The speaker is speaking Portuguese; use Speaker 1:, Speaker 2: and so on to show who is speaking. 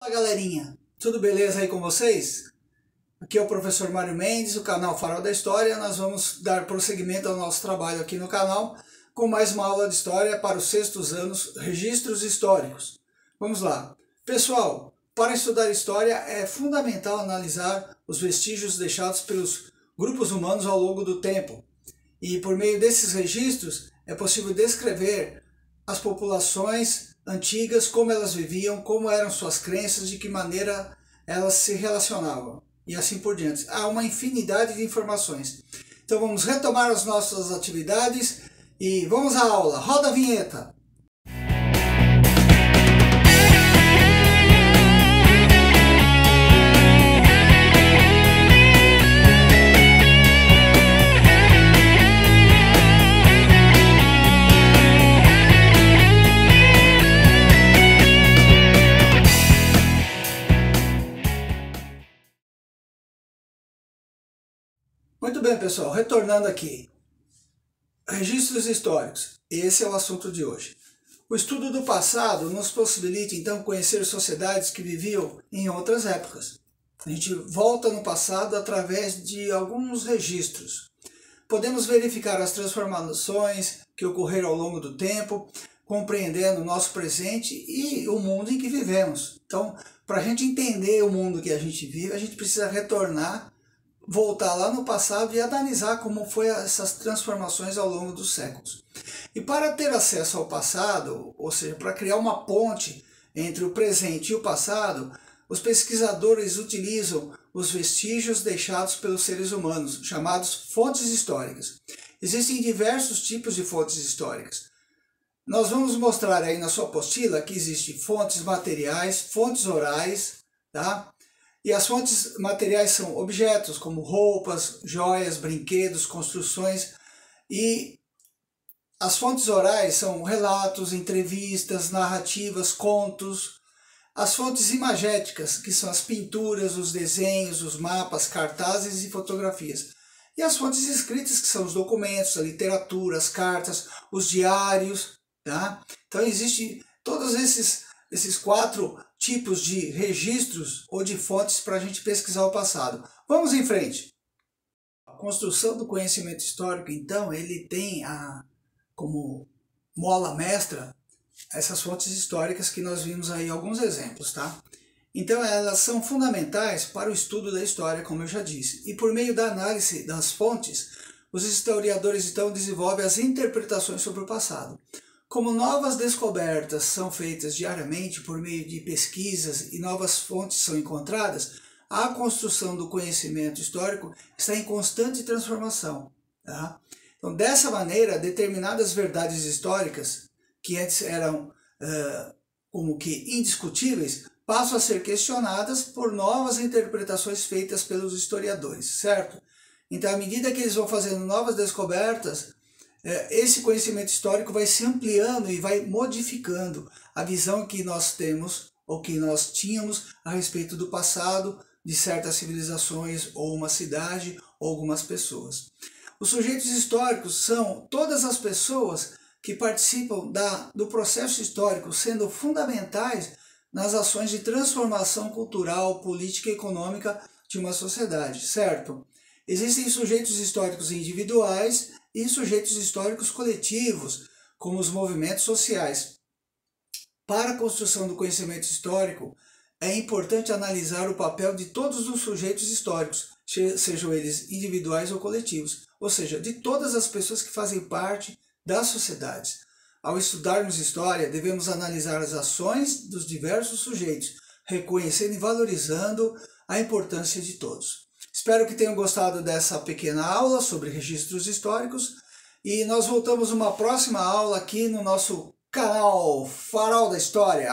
Speaker 1: Fala galerinha, tudo beleza aí com vocês? Aqui é o professor Mário Mendes, do canal Farol da História. Nós vamos dar prosseguimento ao nosso trabalho aqui no canal com mais uma aula de História para os sextos anos, registros históricos. Vamos lá. Pessoal, para estudar História é fundamental analisar os vestígios deixados pelos grupos humanos ao longo do tempo. E por meio desses registros é possível descrever as populações antigas, como elas viviam, como eram suas crenças, de que maneira elas se relacionavam e assim por diante. Há uma infinidade de informações. Então vamos retomar as nossas atividades e vamos à aula. Roda a vinheta! Muito bem, pessoal, retornando aqui. Registros históricos. Esse é o assunto de hoje. O estudo do passado nos possibilita, então, conhecer sociedades que viviam em outras épocas. A gente volta no passado através de alguns registros. Podemos verificar as transformações que ocorreram ao longo do tempo, compreendendo o nosso presente e o mundo em que vivemos. Então, para a gente entender o mundo que a gente vive, a gente precisa retornar, voltar lá no passado e analisar como foi essas transformações ao longo dos séculos. E para ter acesso ao passado, ou seja, para criar uma ponte entre o presente e o passado, os pesquisadores utilizam os vestígios deixados pelos seres humanos, chamados fontes históricas. Existem diversos tipos de fontes históricas. Nós vamos mostrar aí na sua apostila que existem fontes materiais, fontes orais, tá? E as fontes materiais são objetos como roupas, joias, brinquedos, construções. E as fontes orais são relatos, entrevistas, narrativas, contos. As fontes imagéticas, que são as pinturas, os desenhos, os mapas, cartazes e fotografias. E as fontes escritas, que são os documentos, a literatura, as cartas, os diários. Tá? Então existem todos esses quatro tipos de registros ou de fontes para a gente pesquisar o passado. Vamos em frente. A construção do conhecimento histórico, então, ele tem como mola mestra essas fontes históricas que nós vimos aí alguns exemplos, tá? Então elas são fundamentais para o estudo da história, como eu já disse. E por meio da análise das fontes, os historiadores então desenvolvem as interpretações sobre o passado. Como novas descobertas são feitas diariamente por meio de pesquisas e novas fontes são encontradas, a construção do conhecimento histórico está em constante transformação. Tá? Então, dessa maneira, determinadas verdades históricas, que antes eram como que indiscutíveis, passam a ser questionadas por novas interpretações feitas pelos historiadores, certo? Então, à medida que eles vão fazendo novas descobertas, esse conhecimento histórico vai se ampliando e vai modificando a visão que nós temos ou que nós tínhamos a respeito do passado, de certas civilizações ou uma cidade ou algumas pessoas. Os sujeitos históricos são todas as pessoas que participam do processo histórico, sendo fundamentais nas ações de transformação cultural, política e econômica de uma sociedade, certo? Existem sujeitos históricos individuais e sujeitos históricos coletivos, como os movimentos sociais. Para a construção do conhecimento histórico, é importante analisar o papel de todos os sujeitos históricos, sejam eles individuais ou coletivos, ou seja, de todas as pessoas que fazem parte das sociedades. Ao estudarmos história, devemos analisar as ações dos diversos sujeitos, reconhecendo e valorizando a importância de todos. Espero que tenham gostado dessa pequena aula sobre registros históricos e nós voltamos numa próxima aula aqui no nosso canal Farol da História.